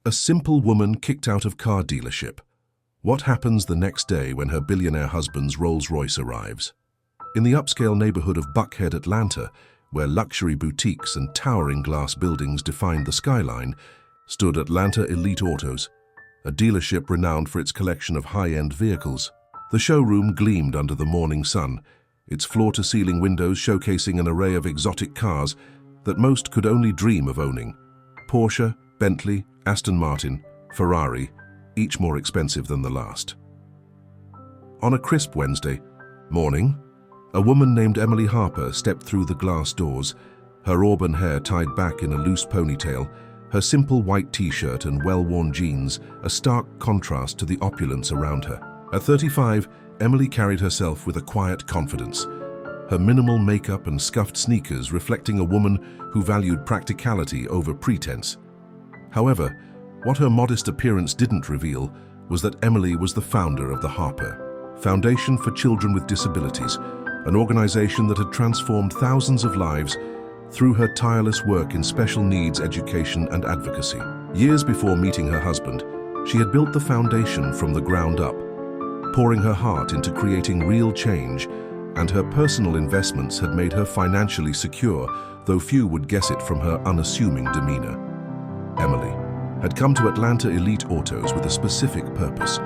A simple woman kicked out of car dealership. What happens the next day when her billionaire husband's Rolls-Royce arrives? In the upscale neighborhood of Buckhead, Atlanta, where luxury boutiques and towering glass buildings defined the skyline, stood Atlanta Elite Autos, a dealership renowned for its collection of high-end vehicles. The showroom gleamed under the morning sun, its floor-to-ceiling windows showcasing an array of exotic cars that most could only dream of owning. Porsche, Bentley, Aston Martin, Ferrari, each more expensive than the last. On a crisp Wednesday morning, a woman named Emily Harper stepped through the glass doors, her auburn hair tied back in a loose ponytail, her simple white t-shirt and well-worn jeans a stark contrast to the opulence around her. At 35, Emily carried herself with a quiet confidence, her minimal makeup and scuffed sneakers reflecting a woman who valued practicality over pretense. However, what her modest appearance didn't reveal was that Emily was the founder of the Harper Foundation for Children with Disabilities, an organization that had transformed thousands of lives through her tireless work in special needs education and advocacy. Years before meeting her husband, she had built the foundation from the ground up, pouring her heart into creating real change, and her personal investments had made her financially secure, though few would guess it from her unassuming demeanor. Emily had come to Atlanta Elite Autos with a specific purpose: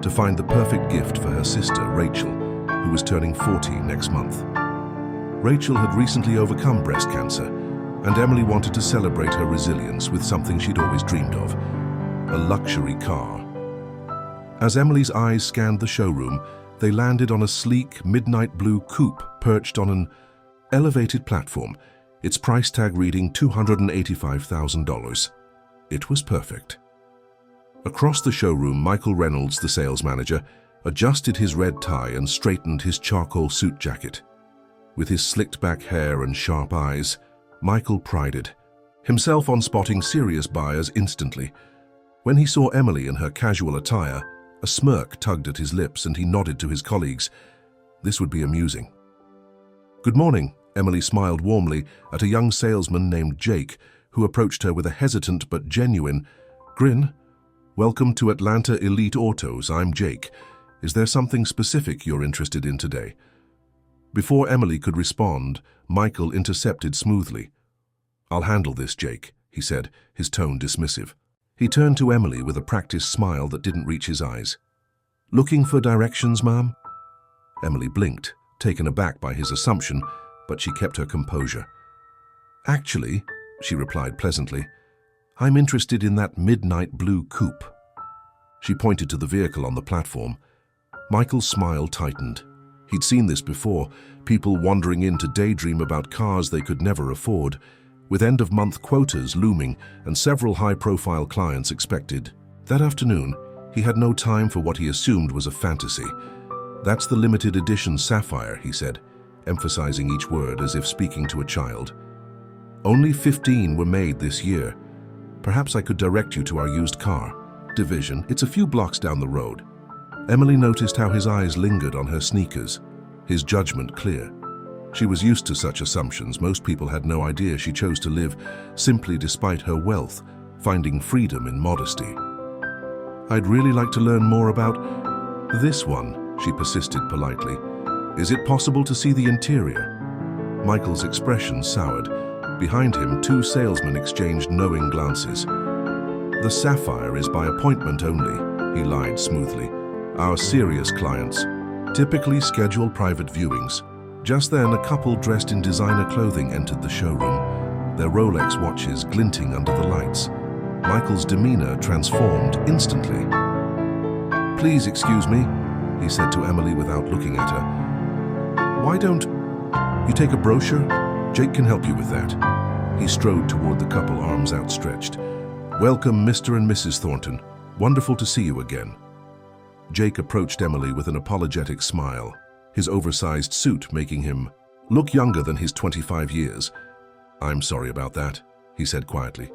to find the perfect gift for her sister, Rachel, who was turning 40 next month. Rachel had recently overcome breast cancer, and Emily wanted to celebrate her resilience with something she'd always dreamed of: a luxury car. As Emily's eyes scanned the showroom, they landed on a sleek, midnight blue coupe perched on an elevated platform, its price tag reading $285,000. It was perfect. Across the showroom, Michael Reynolds, the sales manager, adjusted his red tie and straightened his charcoal suit jacket. With his slicked-back hair and sharp eyes, Michael prided himself on spotting serious buyers instantly. When he saw Emily in her casual attire, a smirk tugged at his lips and he nodded to his colleagues. This would be amusing. "Good morning," Emily smiled warmly at a young salesman named Jake, who approached her with a hesitant but genuine grin. "Welcome to Atlanta Elite Autos. I'm Jake. Is there something specific you're interested in today?" Before Emily could respond, Michael intercepted smoothly. "I'll handle this, Jake," he said, his tone dismissive. He turned to Emily with a practiced smile that didn't reach his eyes. "Looking for directions, ma'am?" Emily blinked, taken aback by his assumption, but she kept her composure. "Actually," she replied pleasantly, "I'm interested in that midnight blue coupe." She pointed to the vehicle on the platform. Michael's smile tightened. He'd seen this before, people wandering in to daydream about cars they could never afford, with end-of-month quotas looming and several high-profile clients expected. That afternoon, he had no time for what he assumed was a fantasy. "That's the limited edition Sapphire," he said, emphasizing each word as if speaking to a child. "Only 15 were made this year. Perhaps I could direct you to our used car division. It's a few blocks down the road." Emily noticed how his eyes lingered on her sneakers, his judgment clear. She was used to such assumptions. Most people had no idea she chose to live simply despite her wealth, finding freedom in modesty. "I'd really like to learn more about this one," she persisted politely. "Is it possible to see the interior?" Michael's expression soured. Behind him, two salesmen exchanged knowing glances. "The Sapphire is by appointment only," he lied smoothly. "Our serious clients typically schedule private viewings." Just then, a couple dressed in designer clothing entered the showroom, their Rolex watches glinting under the lights. Michael's demeanor transformed instantly. "Please excuse me," he said to Emily without looking at her. "Why don't you take a brochure? Jake can help you with that." He strode toward the couple, arms outstretched. "Welcome, Mr. and Mrs. Thornton. Wonderful to see you again." Jake approached Emily with an apologetic smile, his oversized suit making him look younger than his 25 years. "I'm sorry about that," he said quietly.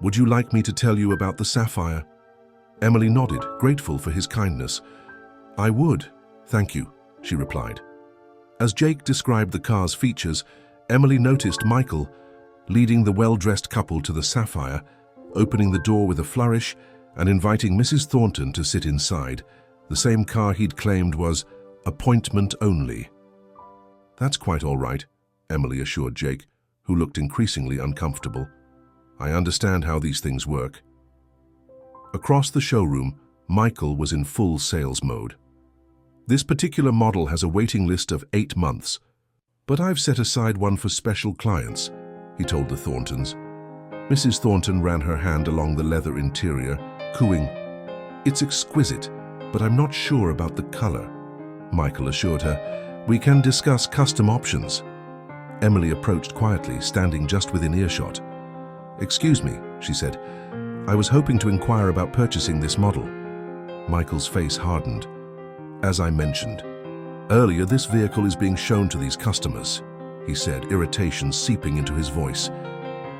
"Would you like me to tell you about the Sapphire?" Emily nodded, grateful for his kindness. "I would, thank you," she replied. As Jake described the car's features, Emily noticed Michael leading the well-dressed couple to the Sapphire, opening the door with a flourish and inviting Mrs. Thornton to sit inside, the same car he'd claimed was appointment only. "That's quite all right," Emily assured Jake, who looked increasingly uncomfortable. "I understand how these things work." Across the showroom, Michael was in full sales mode. "This particular model has a waiting list of 8 months, but I've set aside one for special clients," he told the Thorntons. Mrs. Thornton ran her hand along the leather interior, cooing, "It's exquisite, but I'm not sure about the color." Michael assured her, "We can discuss custom options." Emily approached quietly, standing just within earshot. "Excuse me," she said. "I was hoping to inquire about purchasing this model." Michael's face hardened. "As I mentioned earlier, this vehicle is being shown to these customers," he said, irritation seeping into his voice.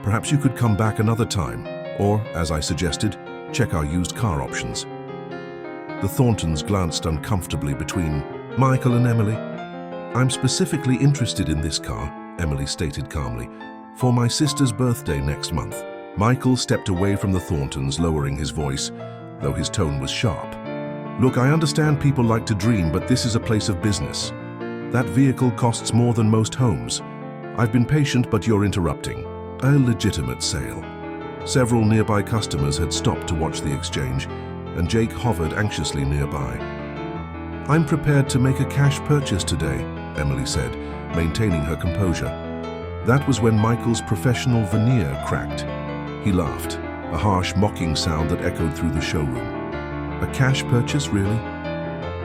"Perhaps you could come back another time, or, as I suggested, check our used car options." The Thorntons glanced uncomfortably between Michael and Emily. "I'm specifically interested in this car," Emily stated calmly, "for my sister's birthday next month." Michael stepped away from the Thorntons, lowering his voice, though his tone was sharp. "Look, I understand people like to dream, but this is a place of business. That vehicle costs more than most homes. I've been patient, but you're interrupting. A legitimate sale." Several nearby customers had stopped to watch the exchange, and Jake hovered anxiously nearby. "I'm prepared to make a cash purchase today," Emily said, maintaining her composure. That was when Michael's professional veneer cracked. He laughed, a harsh, mocking sound that echoed through the showroom. "A cash purchase, really?"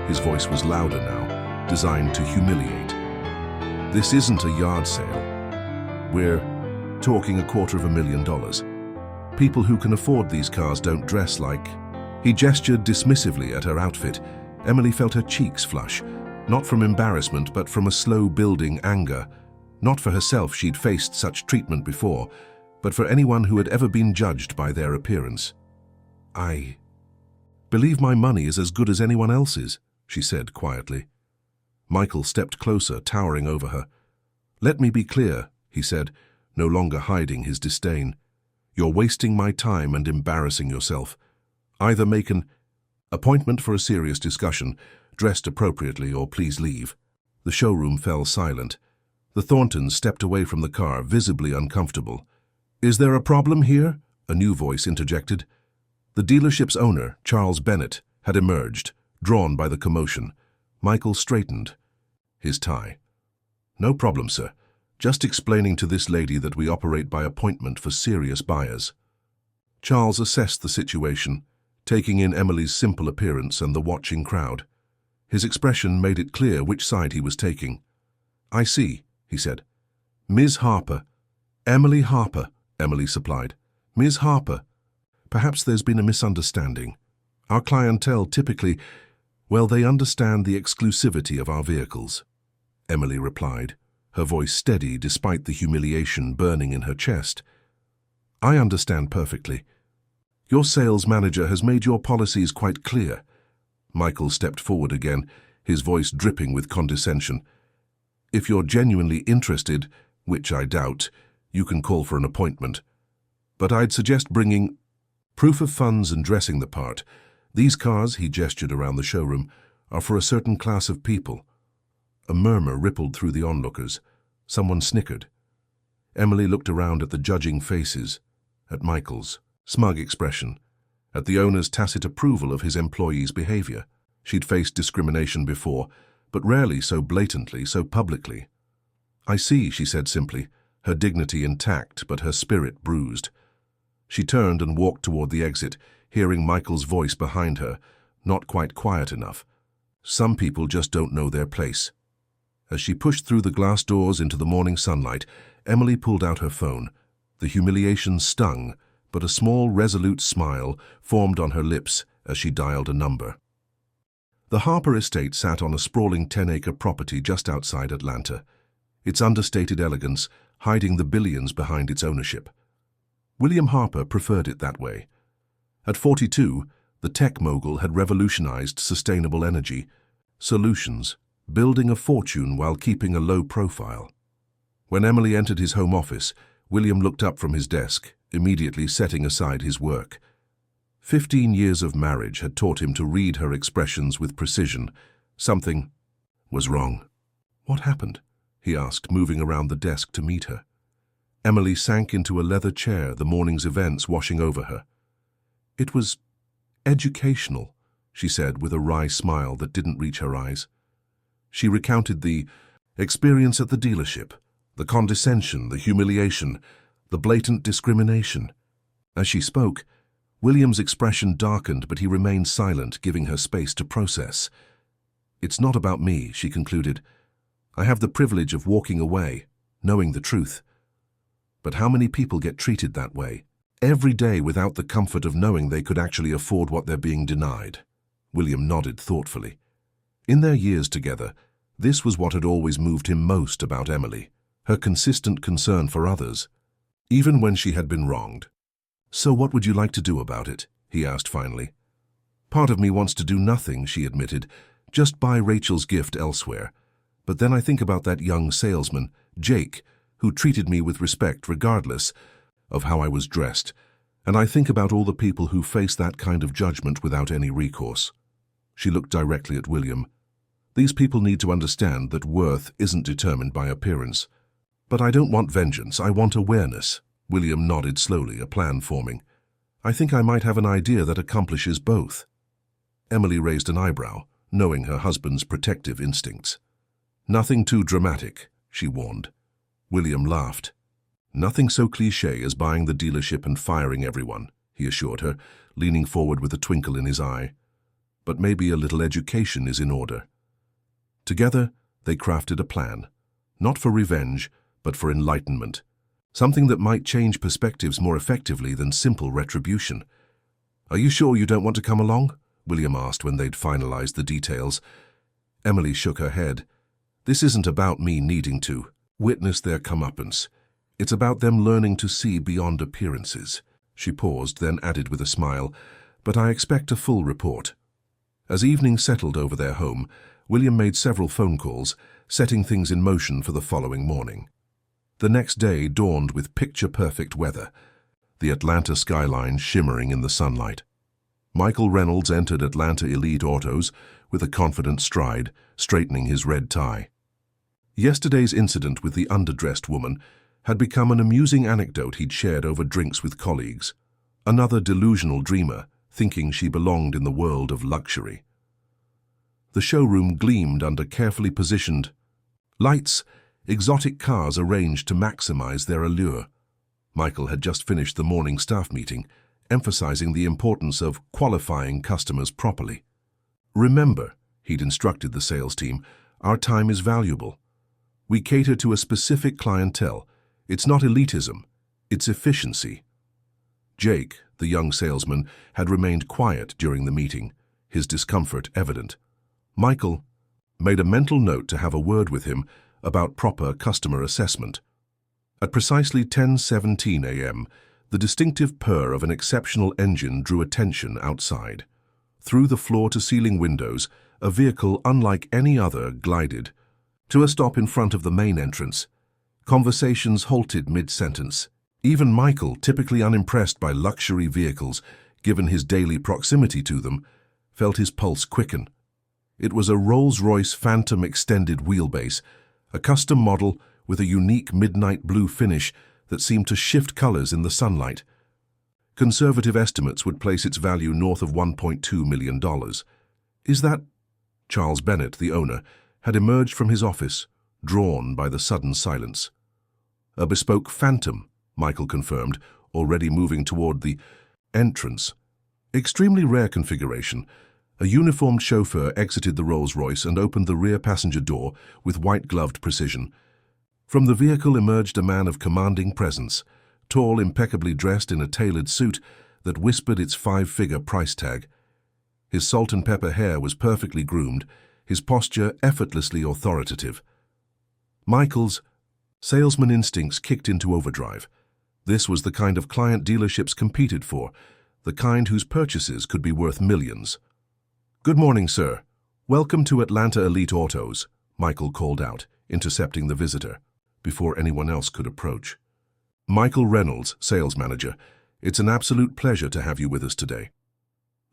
His voice was louder now, designed to humiliate. "This isn't a yard sale. We're talking $250,000. People who can afford these cars don't dress like..." He gestured dismissively at her outfit. Emily felt her cheeks flush, not from embarrassment, but from a slow-building anger. Not for herself, she'd faced such treatment before, but for anyone who had ever been judged by their appearance. "I believe my money is as good as anyone else's," she said quietly. Michael stepped closer, towering over her. "Let me be clear," he said, no longer hiding his disdain. "You're wasting my time and embarrassing yourself. Either make an appointment for a serious discussion, dressed appropriately, or please leave." The showroom fell silent. The Thorntons stepped away from the car, visibly uncomfortable. "Is there a problem here?" a new voice interjected. The dealership's owner, Charles Bennett, had emerged, drawn by the commotion. Michael straightened his tie. "No problem, sir. Just explaining to this lady that we operate by appointment for serious buyers." Charles assessed the situation, taking in Emily's simple appearance and the watching crowd. His expression made it clear which side he was taking. "I see," he said. "Ms. Harper." "Emily Harper," Emily supplied. "Ms. Harper. Perhaps there's been a misunderstanding. Our clientele typically, well, they understand the exclusivity of our vehicles," Emily replied, her voice steady despite the humiliation burning in her chest. "I understand perfectly. Your sales manager has made your policies quite clear." Michael stepped forward again, his voice dripping with condescension. "If you're genuinely interested, which I doubt, you can call for an appointment. But I'd suggest bringing proof of funds and dressing the part. These cars," he gestured around the showroom, "are for a certain class of people." A murmur rippled through the onlookers. Someone snickered. Emily looked around at the judging faces, at Michael's smug expression, at the owner's tacit approval of his employees' behavior. She'd faced discrimination before, but rarely so blatantly, so publicly. "I see," she said simply, her dignity intact but her spirit bruised. She turned and walked toward the exit, hearing Michael's voice behind her, not quite quiet enough. "Some people just don't know their place." As she pushed through the glass doors into the morning sunlight, Emily pulled out her phone. The humiliation stung, but a small, resolute smile formed on her lips as she dialed a number. The Harper estate sat on a sprawling 10-acre property just outside Atlanta, its understated elegance hiding the billions behind its ownership. William Harper preferred it that way. At 42, the tech mogul had revolutionized sustainable energy solutions, building a fortune while keeping a low profile. When Emily entered his home office, William looked up from his desk, immediately setting aside his work. 15 years of marriage had taught him to read her expressions with precision. Something was wrong. "What happened?" he asked, moving around the desk to meet her. Emily sank into a leather chair, the morning's events washing over her. "It was educational," she said with a wry smile that didn't reach her eyes. She recounted the experience at the dealership, the condescension, the humiliation, the blatant discrimination. As she spoke, William's expression darkened, but he remained silent, giving her space to process. "It's not about me," she concluded. "I have the privilege of walking away, knowing the truth. But how many people get treated that way, every day, without the comfort of knowing they could actually afford what they're being denied?" William nodded thoughtfully. In their years together, this was what had always moved him most about Emily, her consistent concern for others, even when she had been wronged. "So what would you like to do about it?" he asked finally. "Part of me wants to do nothing," she admitted, "just buy Rachel's gift elsewhere. But then I think about that young salesman, Jake, who treated me with respect regardless of how I was dressed, and I think about all the people who face that kind of judgment without any recourse." She looked directly at William. "These people need to understand that worth isn't determined by appearance. But I don't want vengeance, I want awareness." William nodded slowly, a plan forming. "I think I might have an idea that accomplishes both." Emily raised an eyebrow, knowing her husband's protective instincts. "Nothing too dramatic," she warned. William laughed. "Nothing so cliché as buying the dealership and firing everyone," he assured her, leaning forward with a twinkle in his eye. "But maybe a little education is in order." Together, they crafted a plan, not for revenge, but for enlightenment, something that might change perspectives more effectively than simple retribution. "Are you sure you don't want to come along?" William asked when they'd finalized the details. Emily shook her head. "This isn't about me needing to witness their comeuppance. It's about them learning to see beyond appearances." She paused, then added with a smile, "But I expect a full report." As evening settled over their home, William made several phone calls, setting things in motion for the following morning. The next day dawned with picture-perfect weather, the Atlanta skyline shimmering in the sunlight. Michael Reynolds entered Atlanta Elite Autos with a confident stride, straightening his red tie. Yesterday's incident with the underdressed woman had become an amusing anecdote he'd shared over drinks with colleagues. Another delusional dreamer, thinking she belonged in the world of luxury. The showroom gleamed under carefully positioned lights, exotic cars arranged to maximize their allure. Michael had just finished the morning staff meeting, emphasizing the importance of qualifying customers properly. "Remember," he'd instructed the sales team, "our time is valuable. We cater to a specific clientele. It's not elitism, it's efficiency." Jake, the young salesman, had remained quiet during the meeting, his discomfort evident. Michael made a mental note to have a word with him about proper customer assessment. At precisely 10:17 a.m., the distinctive purr of an exceptional engine drew attention outside. Through the floor-to-ceiling windows, a vehicle unlike any other glided to a stop in front of the main entrance. Conversations halted mid-sentence. Even Michael, typically unimpressed by luxury vehicles, given his daily proximity to them, felt his pulse quicken. It was a Rolls-Royce Phantom extended wheelbase, a custom model with a unique midnight blue finish that seemed to shift colors in the sunlight. Conservative estimates would place its value north of $1.2 million. "Is that—" Charles Bennett, the owner, had emerged from his office, drawn by the sudden silence. "A bespoke Phantom," Michael confirmed, already moving toward the entrance. Extremely rare configuration. A uniformed chauffeur exited the Rolls-Royce and opened the rear passenger door with white-gloved precision. From the vehicle emerged a man of commanding presence, tall, impeccably dressed in a tailored suit that whispered its five-figure price tag. His salt-and-pepper hair was perfectly groomed, his posture effortlessly authoritative. Michael's salesman instincts kicked into overdrive. This was the kind of client dealerships competed for, the kind whose purchases could be worth millions. "Good morning, sir. Welcome to Atlanta Elite Autos," Michael called out, intercepting the visitor before anyone else could approach. Michael Reynolds, sales manager. It's an absolute pleasure to have you with us today.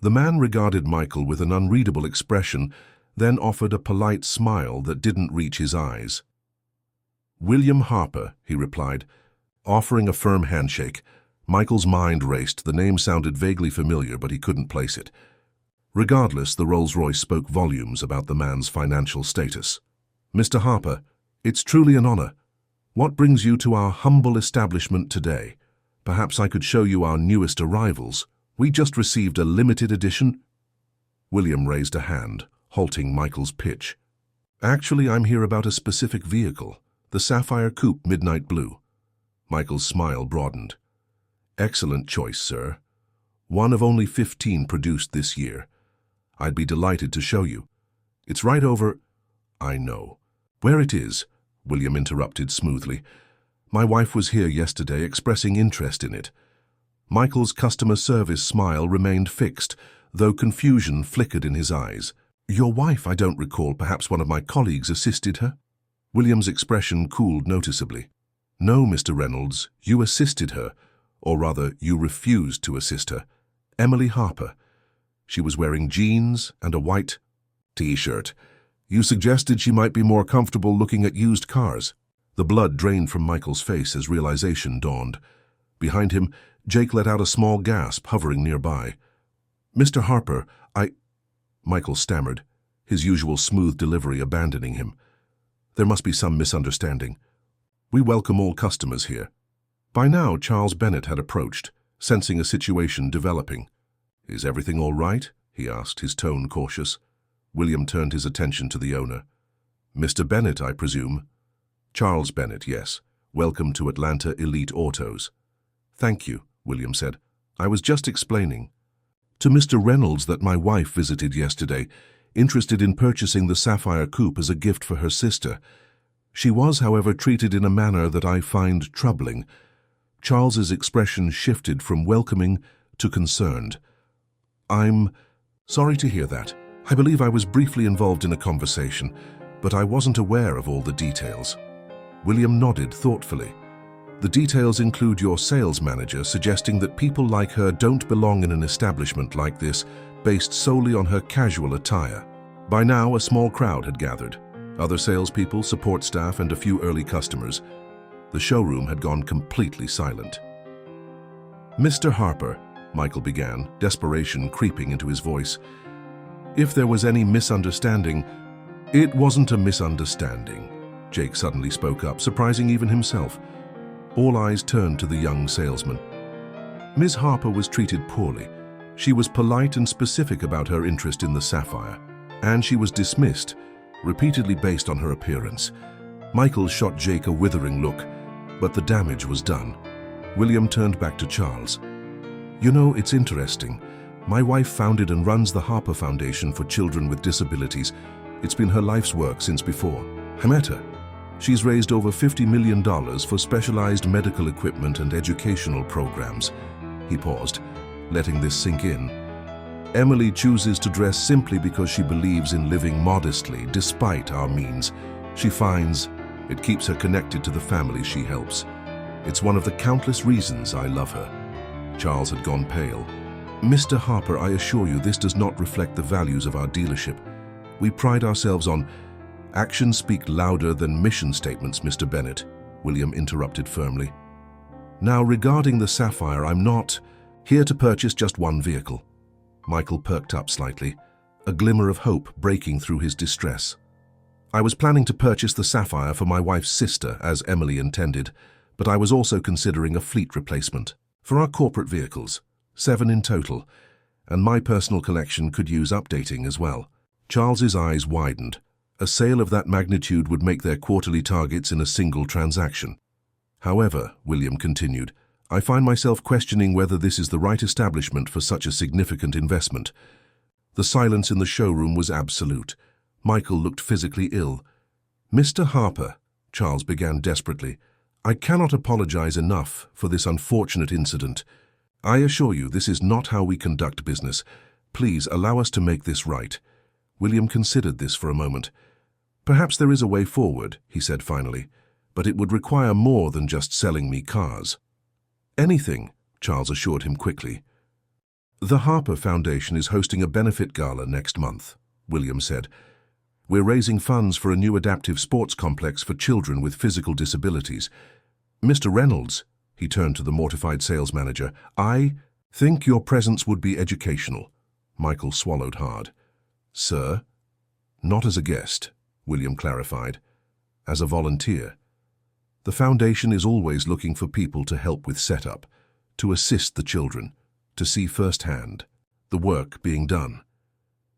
The man regarded Michael with an unreadable expression, then offered a polite smile that didn't reach his eyes. William Harper, he replied, offering a firm handshake. Michael's mind raced. The name sounded vaguely familiar, but he couldn't place it. Regardless, the Rolls-Royce spoke volumes about the man's financial status. Mr. Harper, it's truly an honor. What brings you to our humble establishment today? Perhaps I could show you our newest arrivals. We just received a limited edition. William raised a hand, halting Michael's pitch. Actually, I'm here about a specific vehicle, the Sapphire Coupe Midnight Blue. Michael's smile broadened. Excellent choice, sir. One of only 15 produced this year. I'd be delighted to show you. It's right over... I know. Where it is, William interrupted smoothly. My wife was here yesterday expressing interest in it. Michael's customer service smile remained fixed, though confusion flickered in his eyes. Your wife, I don't recall. Perhaps one of my colleagues assisted her? William's expression cooled noticeably. No, Mr. Reynolds, you assisted her. Or rather, you refused to assist her. Emily Harper. She was wearing jeans and a white T-shirt. You suggested she might be more comfortable looking at used cars. The blood drained from Michael's face as realization dawned. Behind him, Jake let out a small gasp, hovering nearby. Mr. Harper, Michael stammered, his usual smooth delivery abandoning him. There must be some misunderstanding. We welcome all customers here. By now, Charles Bennett had approached, sensing a situation developing. Is everything all right? He asked, his tone cautious. William turned his attention to the owner. Mr. Bennett, I presume? Charles Bennett, yes. Welcome to Atlanta Elite Autos. Thank you, William said. I was just explaining to Mr. Reynolds that my wife visited yesterday, interested in purchasing the Sapphire Coupe as a gift for her sister. She was, however, treated in a manner that I find troubling. Charles's expression shifted from welcoming to concerned. I'm sorry to hear that. I believe I was briefly involved in a conversation, but I wasn't aware of all the details. William nodded thoughtfully. The details include your sales manager suggesting that people like her don't belong in an establishment like this, based solely on her casual attire. By now, a small crowd had gathered. Other salespeople, support staff, and a few early customers. The showroom had gone completely silent. Mr. Harper, Michael began, desperation creeping into his voice. If there was any misunderstanding, it wasn't a misunderstanding. Jake suddenly spoke up, surprising even himself. All eyes turned to the young salesman. Ms. Harper was treated poorly. She was polite and specific about her interest in the Sapphire, and she was dismissed, repeatedly based on her appearance. Michael shot Jake a withering look, but the damage was done. William turned back to Charles. You know, it's interesting. My wife founded and runs the Harper Foundation for Children with Disabilities. It's been her life's work since before I met her. She's raised over $50 million for specialized medical equipment and educational programs. He paused, letting this sink in. Emily chooses to dress simply because she believes in living modestly despite our means. She finds it keeps her connected to the family she helps. It's one of the countless reasons I love her. Charles had gone pale. Mr. Harper, I assure you this does not reflect the values of our dealership. We pride ourselves on... Actions speak louder than mission statements, Mr. Bennett, William interrupted firmly. Now, regarding the Sapphire, I'm not here to purchase just one vehicle. Michael perked up slightly, a glimmer of hope breaking through his distress. I was planning to purchase the Sapphire for my wife's sister, as Emily intended, but I was also considering a fleet replacement for our corporate vehicles, 7 in total, and my personal collection could use updating as well. Charles's eyes widened. A sale of that magnitude would make their quarterly targets in a single transaction. However, William continued, I find myself questioning whether this is the right establishment for such a significant investment. The silence in the showroom was absolute. Michael looked physically ill. Mr. Harper, Charles began desperately, I cannot apologize enough for this unfortunate incident. I assure you this is not how we conduct business. Please allow us to make this right. William considered this for a moment. Perhaps there is a way forward, he said finally. but it would require more than just selling me cars. Anything, Charles assured him quickly. The Harper Foundation is hosting a benefit gala next month, William said. We're raising funds for a new adaptive sports complex for children with physical disabilities. Mr. Reynolds, he turned to the mortified sales manager, I think your presence would be educational. Michael swallowed hard. Sir? Not as a guest, William clarified. As a volunteer. The foundation is always looking for people to help with setup, to assist the children, to see firsthand the work being done.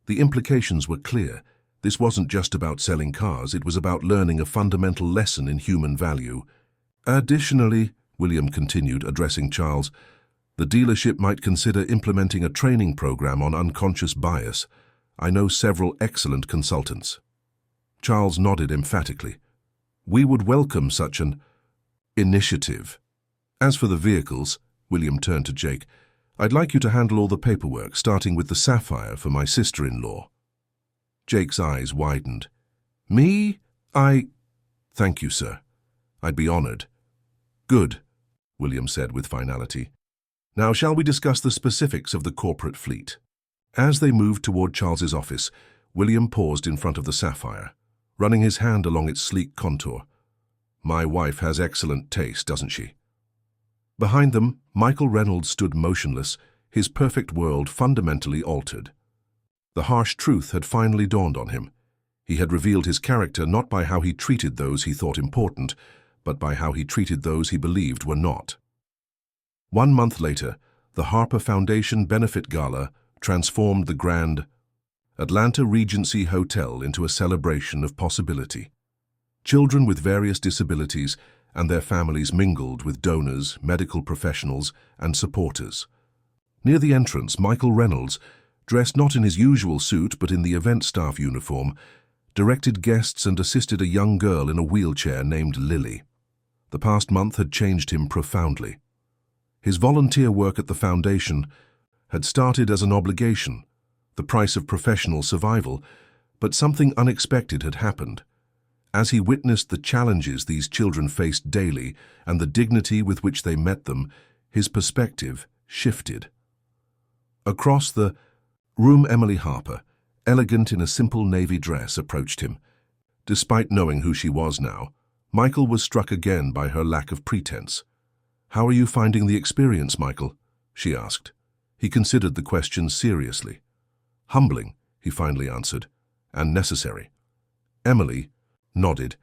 The implications were clear. This wasn't just about selling cars, it was about learning a fundamental lesson in human value. Additionally, William continued, addressing Charles, the dealership might consider implementing a training program on unconscious bias. I know several excellent consultants. Charles nodded emphatically. We would welcome such an initiative. As for the vehicles, William turned to Jake, I'd like you to handle all the paperwork, starting with the Sapphire for my sister-in-law. Jake's eyes widened. Me? Thank you, sir. I'd be honored. Good, William said with finality. Now shall we discuss the specifics of the corporate fleet? As they moved toward Charles's office, William paused in front of the Sapphire, running his hand along its sleek contour. My wife has excellent taste, doesn't she? Behind them, Michael Reynolds stood motionless, his perfect world fundamentally altered. The harsh truth had finally dawned on him. He had revealed his character not by how he treated those he thought important, but by how he treated those he believed were not. 1 month later, the Harper Foundation Benefit Gala transformed the grand Atlanta Regency Hotel into a celebration of possibility. Children with various disabilities and their families mingled with donors, medical professionals, and supporters. Near the entrance, Michael Reynolds, dressed not in his usual suit but in the event staff uniform, directed guests and assisted a young girl in a wheelchair named Lily. The past month had changed him profoundly. His volunteer work at the foundation had started as an obligation, the price of professional survival, but something unexpected had happened. As he witnessed the challenges these children faced daily and the dignity with which they met them, his perspective shifted. Across the room, Emily Harper, elegant in a simple navy dress, approached him. Despite knowing who she was now, Michael was struck again by her lack of pretense. How are you finding the experience, Michael? She asked. He considered the question seriously. Humbling, he finally answered, and necessary. Emily nodded.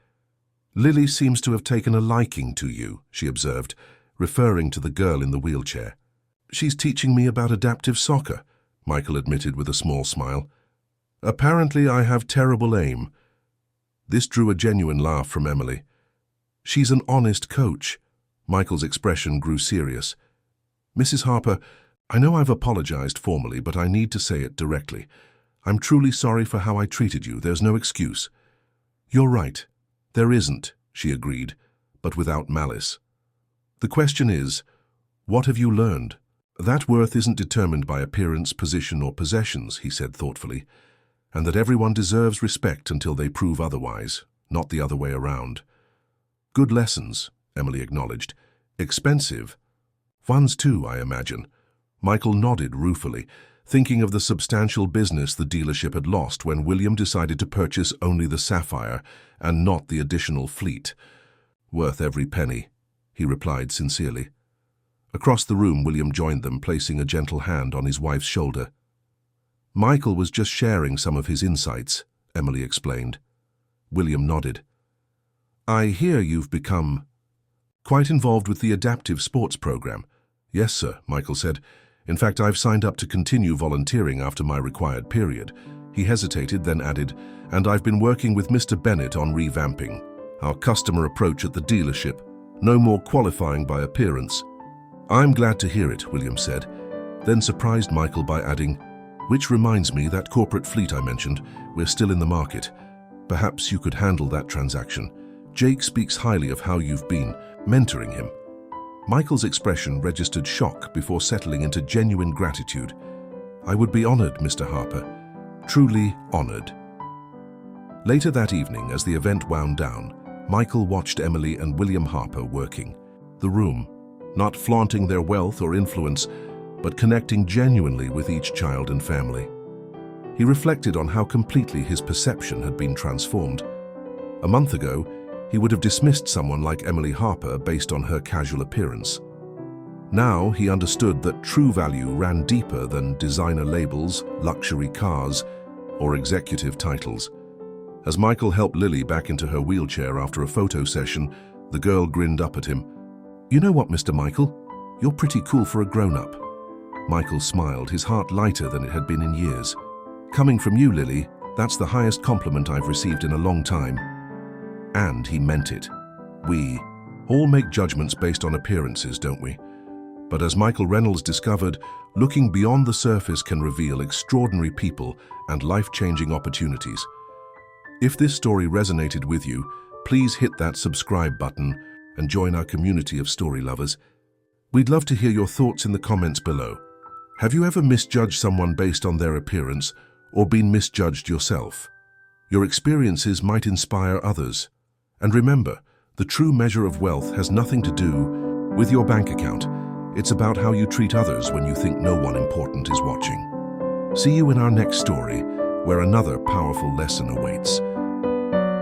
Lily seems to have taken a liking to you, she observed, referring to the girl in the wheelchair. She's teaching me about adaptive soccer, Michael admitted with a small smile. Apparently I have terrible aim. This drew a genuine laugh from Emily. She's an honest coach. Michael's expression grew serious. Mrs. Harper, I know I've apologized formally, but I need to say it directly. I'm truly sorry for how I treated you. There's no excuse. You're right. There isn't, she agreed, but without malice. The question is, what have you learned? That worth isn't determined by appearance, position, or possessions, he said thoughtfully, and that everyone deserves respect until they prove otherwise, not the other way around. Good lessons, Emily acknowledged. Expensive. Ones too, I imagine. Michael nodded ruefully, thinking of the substantial business the dealership had lost when William decided to purchase only the Sapphire and not the additional fleet. Worth every penny, he replied sincerely. Across the room, William joined them, placing a gentle hand on his wife's shoulder. Michael was just sharing some of his insights, Emily explained. William nodded. I hear you've become quite involved with the adaptive sports program. Yes, sir, Michael said. In fact, I've signed up to continue volunteering after my required period. He hesitated, then added, and I've been working with Mr. Bennett on revamping our customer approach at the dealership. No more qualifying by appearance. I'm glad to hear it, William said, then surprised Michael by adding, which reminds me, that corporate fleet I mentioned, we're still in the market. Perhaps you could handle that transaction. Jake speaks highly of how you've been mentoring him. Michael's expression registered shock before settling into genuine gratitude. I would be honored, Mr. Harper. Truly honored. Later that evening, as the event wound down, Michael watched Emily and William Harper working the room, not flaunting their wealth or influence, but connecting genuinely with each child and family. He reflected on how completely his perception had been transformed. A month ago, he would have dismissed someone like Emily Harper based on her casual appearance. Now he understood that true value ran deeper than designer labels, luxury cars, or executive titles. As Michael helped Lily back into her wheelchair after a photo session, the girl grinned up at him. "You know what, Mr. Michael? You're pretty cool for a grown-up." Michael smiled, his heart lighter than it had been in years. "Coming from you, Lily, that's the highest compliment I've received in a long time." And he meant it. We all make judgments based on appearances, don't we? But as Michael Reynolds discovered, looking beyond the surface can reveal extraordinary people and life-changing opportunities. If this story resonated with you, please hit that subscribe button and join our community of story lovers. We'd love to hear your thoughts in the comments below. Have you ever misjudged someone based on their appearance or been misjudged yourself? Your experiences might inspire others. And remember, the true measure of wealth has nothing to do with your bank account. It's about how you treat others when you think no one important is watching. See you in our next story, where another powerful lesson awaits.